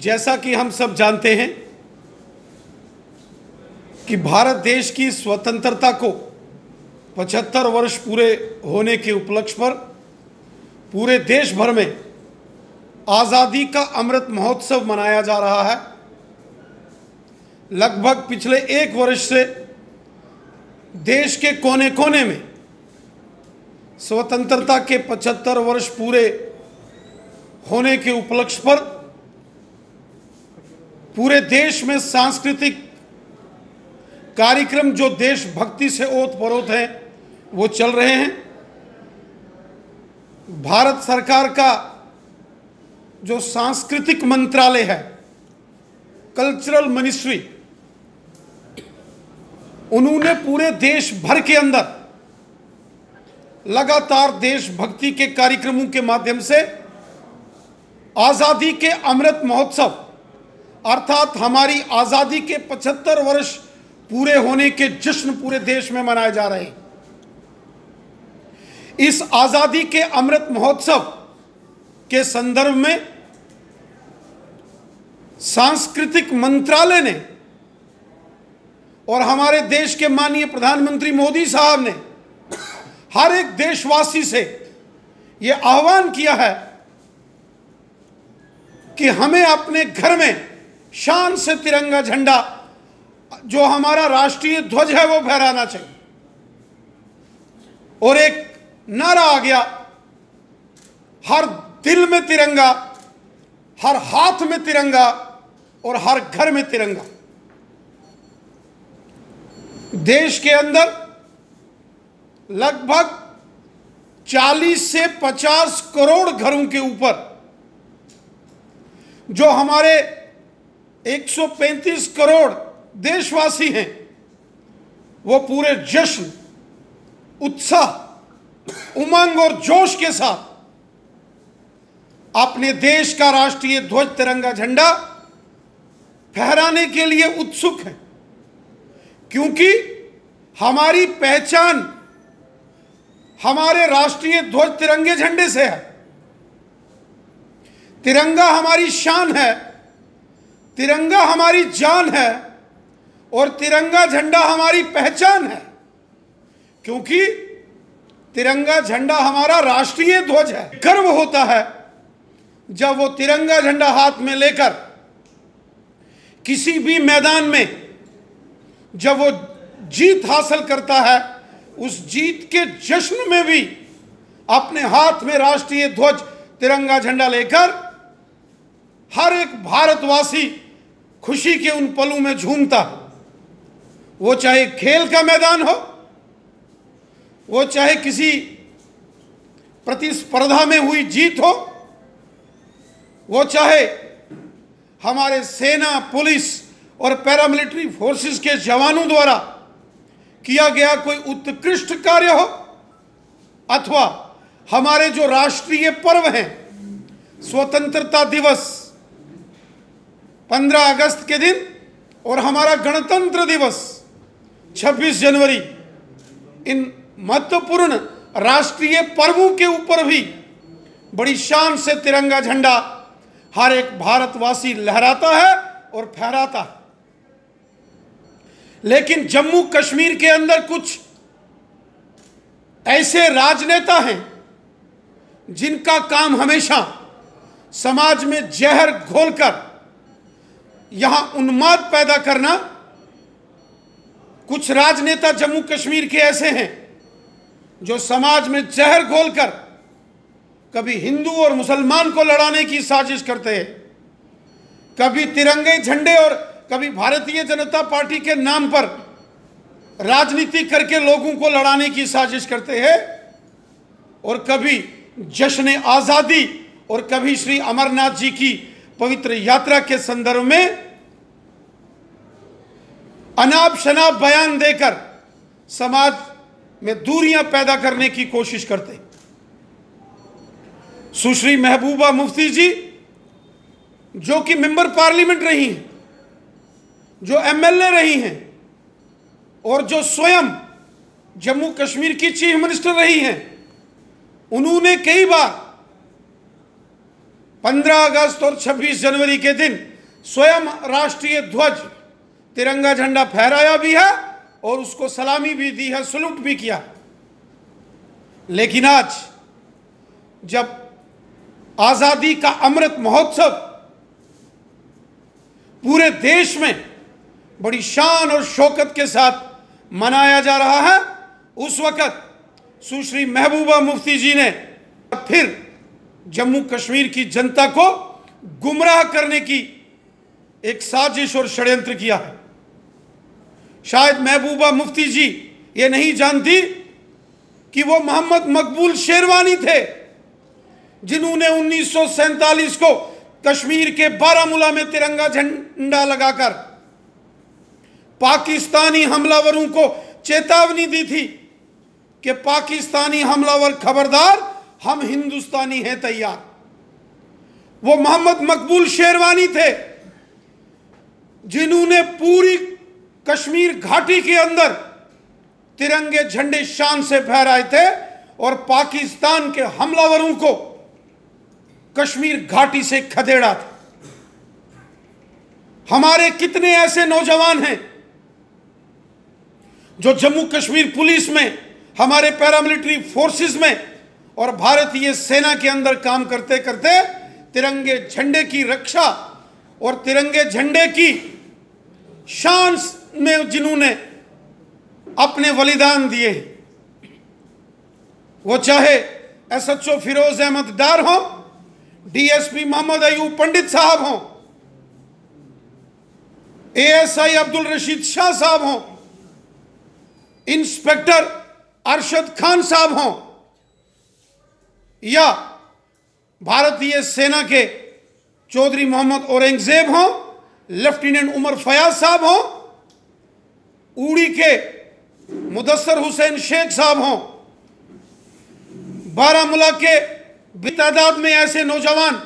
जैसा कि हम सब जानते हैं कि भारत देश की स्वतंत्रता को 75 वर्ष पूरे होने के उपलक्ष्य पर पूरे देश भर में आज़ादी का अमृत महोत्सव मनाया जा रहा है। लगभग पिछले 1 वर्ष से देश के कोने कोने में स्वतंत्रता के 75 वर्ष पूरे होने के उपलक्ष्य पर पूरे देश में सांस्कृतिक कार्यक्रम जो देशभक्ति से ओतप्रोत हैं वो चल रहे हैं। भारत सरकार का जो सांस्कृतिक मंत्रालय है, कल्चरल मिनिस्ट्री, उन्होंने पूरे देश भर के अंदर लगातार देशभक्ति के कार्यक्रमों के माध्यम से आज़ादी के अमृत महोत्सव अर्थात हमारी आज़ादी के 75 वर्ष पूरे होने के जश्न पूरे देश में मनाए जा रहे हैं। इस आज़ादी के अमृत महोत्सव के संदर्भ में सांस्कृतिक मंत्रालय ने और हमारे देश के माननीय प्रधानमंत्री मोदी साहब ने हर एक देशवासी से यह आह्वान किया है कि हमें अपने घर में शान से तिरंगा झंडा, जो हमारा राष्ट्रीय ध्वज है, वो फहराना चाहिए। और एक नारा आ गया, हर दिल में तिरंगा, हर हाथ में तिरंगा और हर घर में तिरंगा। देश के अंदर लगभग 40 से 50 करोड़ घरों के ऊपर जो हमारे 135 करोड़ देशवासी हैं, वो पूरे जश्न, उत्साह, उमंग और जोश के साथ अपने देश का राष्ट्रीय ध्वज तिरंगा झंडा फहराने के लिए उत्सुक हैं, क्योंकि हमारी पहचान हमारे राष्ट्रीय ध्वज तिरंगे झंडे से है। तिरंगा हमारी शान है, तिरंगा हमारी जान है और तिरंगा झंडा हमारी पहचान है, क्योंकि तिरंगा झंडा हमारा राष्ट्रीय ध्वज है। गर्व होता है जब वो तिरंगा झंडा हाथ में लेकर किसी भी मैदान में जब वो जीत हासिल करता है, उस जीत के जश्न में भी अपने हाथ में राष्ट्रीय ध्वज तिरंगा झंडा लेकर हर एक भारतवासी खुशी के उन पलों में झूमता है। वो चाहे खेल का मैदान हो, वो चाहे किसी प्रतिस्पर्धा में हुई जीत हो, वो चाहे हमारे सेना, पुलिस और पैरामिलिट्री फोर्सेस के जवानों द्वारा किया गया कोई उत्कृष्ट कार्य हो, अथवा हमारे जो राष्ट्रीय पर्व हैं, स्वतंत्रता दिवस 15 अगस्त के दिन और हमारा गणतंत्र दिवस 26 जनवरी, इन महत्वपूर्ण राष्ट्रीय पर्वों के ऊपर भी बड़ी शान से तिरंगा झंडा हर एक भारतवासी लहराता है और फहराता है। लेकिन जम्मू कश्मीर के अंदर कुछ ऐसे राजनेता हैं जिनका काम हमेशा समाज में जहर घोलकर यहां उन्माद पैदा करना। कुछ राजनेता जम्मू कश्मीर के ऐसे हैं जो समाज में जहर घोलकर कभी हिंदू और मुसलमान को लड़ाने की साजिश करते हैं, कभी तिरंगे झंडे और कभी भारतीय जनता पार्टी के नाम पर राजनीति करके लोगों को लड़ाने की साजिश करते हैं, और कभी जश्न आज़ादी और कभी श्री अमरनाथ जी की पवित्र यात्रा के संदर्भ में अनाप शनाप बयान देकर समाज में दूरियां पैदा करने की कोशिश करते। सुश्री महबूबा मुफ्ती जी, जो कि मेंबर पार्लियामेंट रही हैं, जो एमएलए रही हैं और जो स्वयं जम्मू कश्मीर की चीफ मिनिस्टर रही हैं, उन्होंने कई बार 15 अगस्त और 26 जनवरी के दिन स्वयं राष्ट्रीय ध्वज तिरंगा झंडा फहराया भी है और उसको सलामी भी दी है, सलूट भी किया। लेकिन आज जब आजादी का अमृत महोत्सव पूरे देश में बड़ी शान और शौकत के साथ मनाया जा रहा है, उस वक्त सुश्री महबूबा मुफ्ती जी ने फिर जम्मू कश्मीर की जनता को गुमराह करने की एक साजिश और षड्यंत्र किया है। शायद महबूबा मुफ्ती जी ये नहीं जानती कि वो मोहम्मद मकबूल शेरवानी थे जिन्होंने 1947 को कश्मीर के बारामूला में तिरंगा झंडा लगाकर पाकिस्तानी हमलावरों को चेतावनी दी थी कि पाकिस्तानी हमलावर खबरदार, हम हिंदुस्तानी हैं तैयार। वो मोहम्मद मकबूल शेरवानी थे जिन्होंने पूरी कश्मीर घाटी के अंदर तिरंगे झंडे शान से फहराए थे और पाकिस्तान के हमलावरों को कश्मीर घाटी से खदेड़ा था। हमारे कितने ऐसे नौजवान हैं जो जम्मू कश्मीर पुलिस में, हमारे पैरामिलिट्री फोर्सेस में और भारतीय सेना के अंदर काम करते करते तिरंगे झंडे की रक्षा और तिरंगे झंडे की शान में जिन्होंने अपने बलिदान दिए, वो चाहे एसएचओ फिरोज अहमद डार हो, डीएसपी मोहम्मद अयूब पंडित साहब हों, एएसआई अब्दुल रशीद शाह साहब हों, इंस्पेक्टर अरशद खान साहब हों, या भारतीय सेना के चौधरी मोहम्मद औरंगजेब हों, लेफ्टिनेंट उमर फयाज साहब हों, उड़ी के मुदस्सर हुसैन शेख साहब हों, बारामूला के बेतादाद में ऐसे नौजवान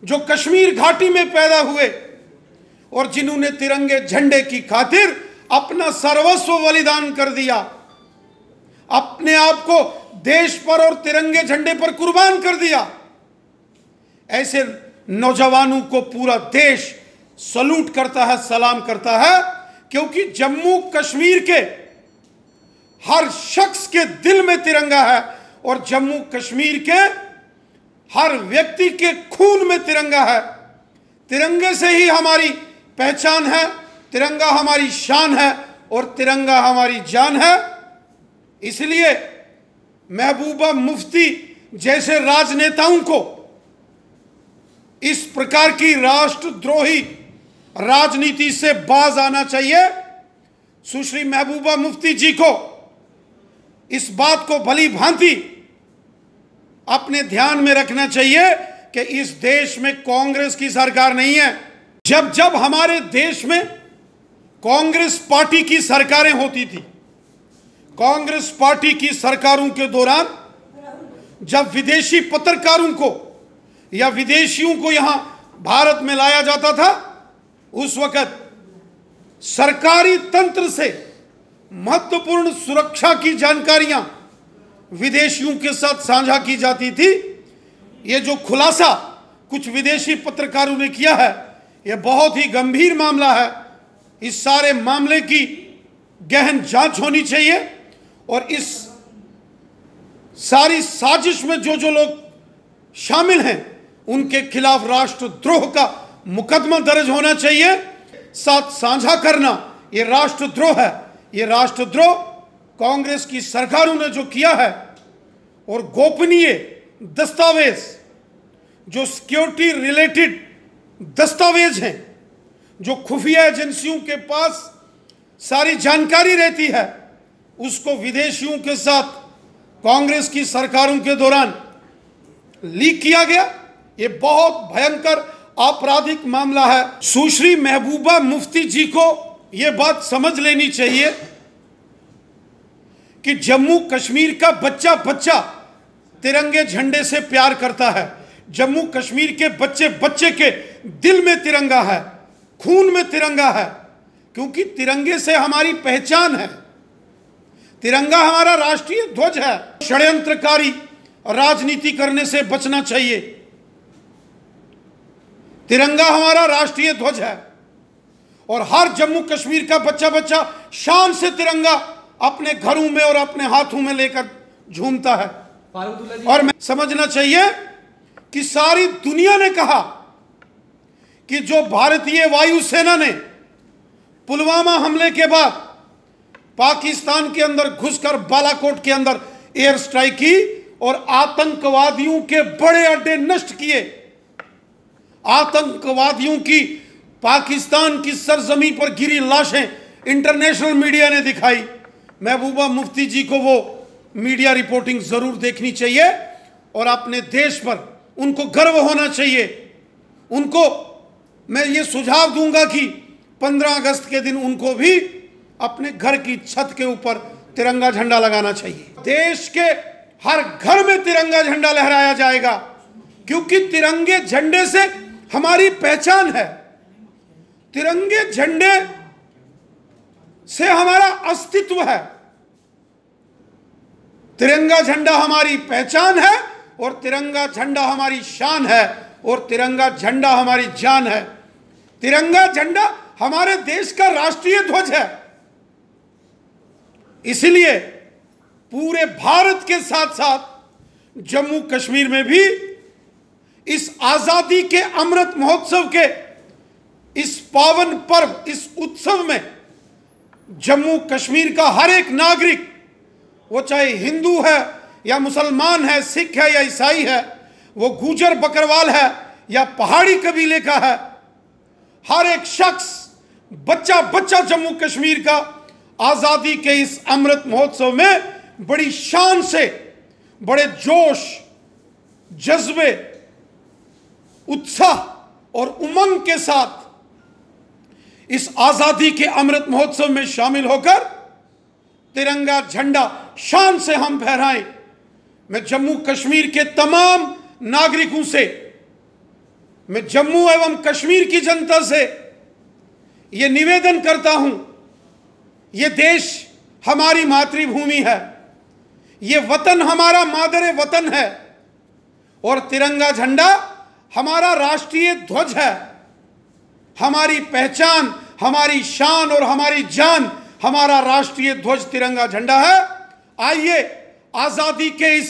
जो कश्मीर घाटी में पैदा हुए और जिन्होंने तिरंगे झंडे की खातिर अपना सर्वस्व बलिदान कर दिया, अपने आप को देश पर और तिरंगे झंडे पर कुर्बान कर दिया, ऐसे नौजवानों को पूरा देश सलूट करता है, सलाम करता है, क्योंकि जम्मू कश्मीर के हर शख्स के दिल में तिरंगा है और जम्मू कश्मीर के हर व्यक्ति के खून में तिरंगा है। तिरंगे से ही हमारी पहचान है, तिरंगा हमारी शान है और तिरंगा हमारी जान है। इसलिए महबूबा मुफ्ती जैसे राजनेताओं को इस प्रकार की राष्ट्रद्रोही राजनीति से बाज आना चाहिए। सुश्री महबूबा मुफ्ती जी को इस बात को भली भांति अपने ध्यान में रखना चाहिए कि इस देश में कांग्रेस की सरकार नहीं है। जब जब हमारे देश में कांग्रेस पार्टी की सरकारें होती थी, कांग्रेस पार्टी की सरकारों के दौरान जब विदेशी पत्रकारों को या विदेशियों को यहां भारत में लाया जाता था, उस वक्त सरकारी तंत्र से महत्वपूर्ण सुरक्षा की जानकारियां विदेशियों के साथ साझा की जाती थी। ये जो खुलासा कुछ विदेशी पत्रकारों ने किया है, यह बहुत ही गंभीर मामला है। इस सारे मामले की गहन जांच होनी चाहिए और इस सारी साजिश में जो जो लोग शामिल हैं उनके खिलाफ राष्ट्रद्रोह का मुकदमा दर्ज होना चाहिए। साथ साझा करना ये राष्ट्रद्रोह है। ये राष्ट्रद्रोह कांग्रेस की सरकारों ने जो किया है और गोपनीय दस्तावेज, जो सिक्योरिटी रिलेटेड दस्तावेज हैं, जो खुफिया एजेंसियों के पास सारी जानकारी रहती है, उसको विदेशियों के साथ कांग्रेस की सरकारों के दौरान लीक किया गया। ये बहुत भयंकर आपराधिक मामला है। सुश्री महबूबा मुफ्ती जी को ये बात समझ लेनी चाहिए कि जम्मू कश्मीर का बच्चा बच्चा तिरंगे झंडे से प्यार करता है। जम्मू कश्मीर के बच्चे बच्चे के दिल में तिरंगा है, खून में तिरंगा है, क्योंकि तिरंगे से हमारी पहचान है। तिरंगा हमारा राष्ट्रीय ध्वज है। षड्यंत्रकारी राजनीति करने से बचना चाहिए। तिरंगा हमारा राष्ट्रीय ध्वज है और हर जम्मू कश्मीर का बच्चा बच्चा शान से तिरंगा अपने घरों में और अपने हाथों में लेकर झूमता है। और मैं समझना चाहिए कि सारी दुनिया ने कहा कि जो भारतीय वायुसेना ने पुलवामा हमले के बाद पाकिस्तान के अंदर घुसकर बालाकोट के अंदर एयर स्ट्राइक की और आतंकवादियों के बड़े अड्डे नष्ट किए, आतंकवादियों की पाकिस्तान की सरजमी पर गिरी लाशें इंटरनेशनल मीडिया ने दिखाई। महबूबा मुफ्ती जी को वो मीडिया रिपोर्टिंग जरूर देखनी चाहिए और अपने देश पर उनको गर्व होना चाहिए। उनको मैं ये सुझाव दूंगा कि 15 अगस्त के दिन उनको भी अपने घर की छत के ऊपर तिरंगा झंडा लगाना चाहिए। देश के हर घर में तिरंगा झंडा लहराया जाएगा, क्योंकि तिरंगे झंडे से हमारी पहचान है, तिरंगे झंडे से हमारा अस्तित्व है। तिरंगा झंडा हमारी पहचान है और तिरंगा झंडा हमारी शान है और तिरंगा झंडा हमारी जान है। तिरंगा झंडा हमारे देश का राष्ट्रीय ध्वज है। इसलिए पूरे भारत के साथ साथ जम्मू कश्मीर में भी इस आजादी के अमृत महोत्सव के इस पावन पर्व, इस उत्सव में जम्मू कश्मीर का हर एक नागरिक, वो चाहे हिंदू है या मुसलमान है, सिख है या ईसाई है, वो गुजर बकरवाल है या पहाड़ी कबीले का है, हर एक शख्स, बच्चा बच्चा जम्मू कश्मीर का आजादी के इस अमृत महोत्सव में बड़ी शान से, बड़े जोश, जज्बे, उत्साह और उमंग के साथ इस आजादी के अमृत महोत्सव में शामिल होकर तिरंगा झंडा शान से हम फहराएं। मैं जम्मू कश्मीर के तमाम नागरिकों से, मैं जम्मू एवं कश्मीर की जनता से यह निवेदन करता हूं, यह देश हमारी मातृभूमि है, यह वतन हमारा मादरे वतन है और तिरंगा झंडा हमारा राष्ट्रीय ध्वज है। हमारी पहचान, हमारी शान और हमारी जान हमारा राष्ट्रीय ध्वज तिरंगा झंडा है। आइए आजादी के इस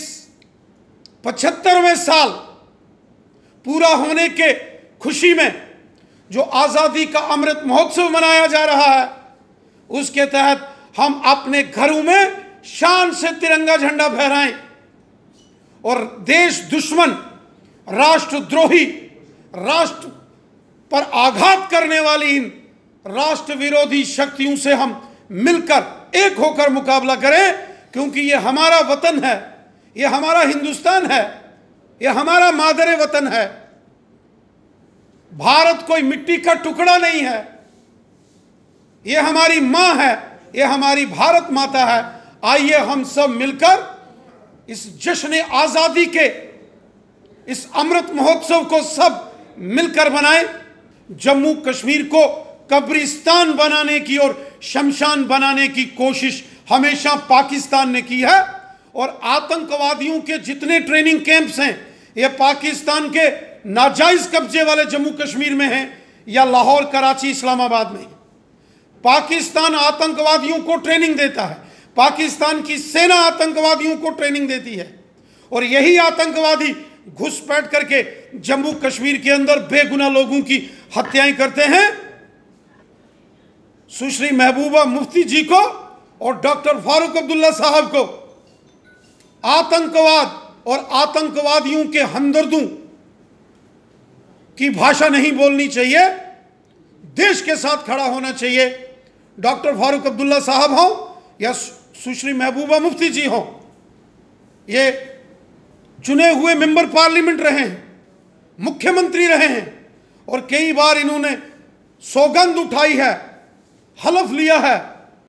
75वें साल पूरा होने के खुशी में जो आजादी का अमृत महोत्सव मनाया जा रहा है, उसके तहत हम अपने घरों में शान से तिरंगा झंडा फहराएं और देश दुश्मन, राष्ट्रद्रोही, राष्ट्र पर आघात करने वाली इन राष्ट्र विरोधी शक्तियों से हम मिलकर एक होकर मुकाबला करें, क्योंकि ये हमारा वतन है, ये हमारा हिंदुस्तान है, ये हमारा मादरे वतन है। भारत कोई मिट्टी का टुकड़ा नहीं है, ये हमारी मां है, ये हमारी भारत माता है। आइए हम सब मिलकर इस जश्न आजादी के इस अमृत महोत्सव को सब मिलकर बनाएं। जम्मू कश्मीर को कब्रिस्तान बनाने की और शमशान बनाने की कोशिश हमेशा पाकिस्तान ने की है और आतंकवादियों के जितने ट्रेनिंग कैंप्स हैं, ये पाकिस्तान के नाजायज कब्जे वाले जम्मू कश्मीर में हैं या लाहौर, कराची, इस्लामाबाद में। पाकिस्तान आतंकवादियों को ट्रेनिंग देता है, पाकिस्तान की सेना आतंकवादियों को ट्रेनिंग देती है और यही आतंकवादी घुसपैठ करके जम्मू कश्मीर के अंदर बेगुनाह लोगों की हत्याएं करते हैं। सुश्री महबूबा मुफ्ती जी को और डॉक्टर फारूक अब्दुल्ला साहब को आतंकवाद और आतंकवादियों के हमदर्दों की भाषा नहीं बोलनी चाहिए, देश के साथ खड़ा होना चाहिए। डॉक्टर फारूक अब्दुल्ला साहब हों या सुश्री महबूबा मुफ्ती जी हों, ये चुने हुए मेंबर पार्लियामेंट रहे हैं, मुख्यमंत्री रहे हैं और कई बार इन्होंने सौगंध उठाई है, हलफ लिया है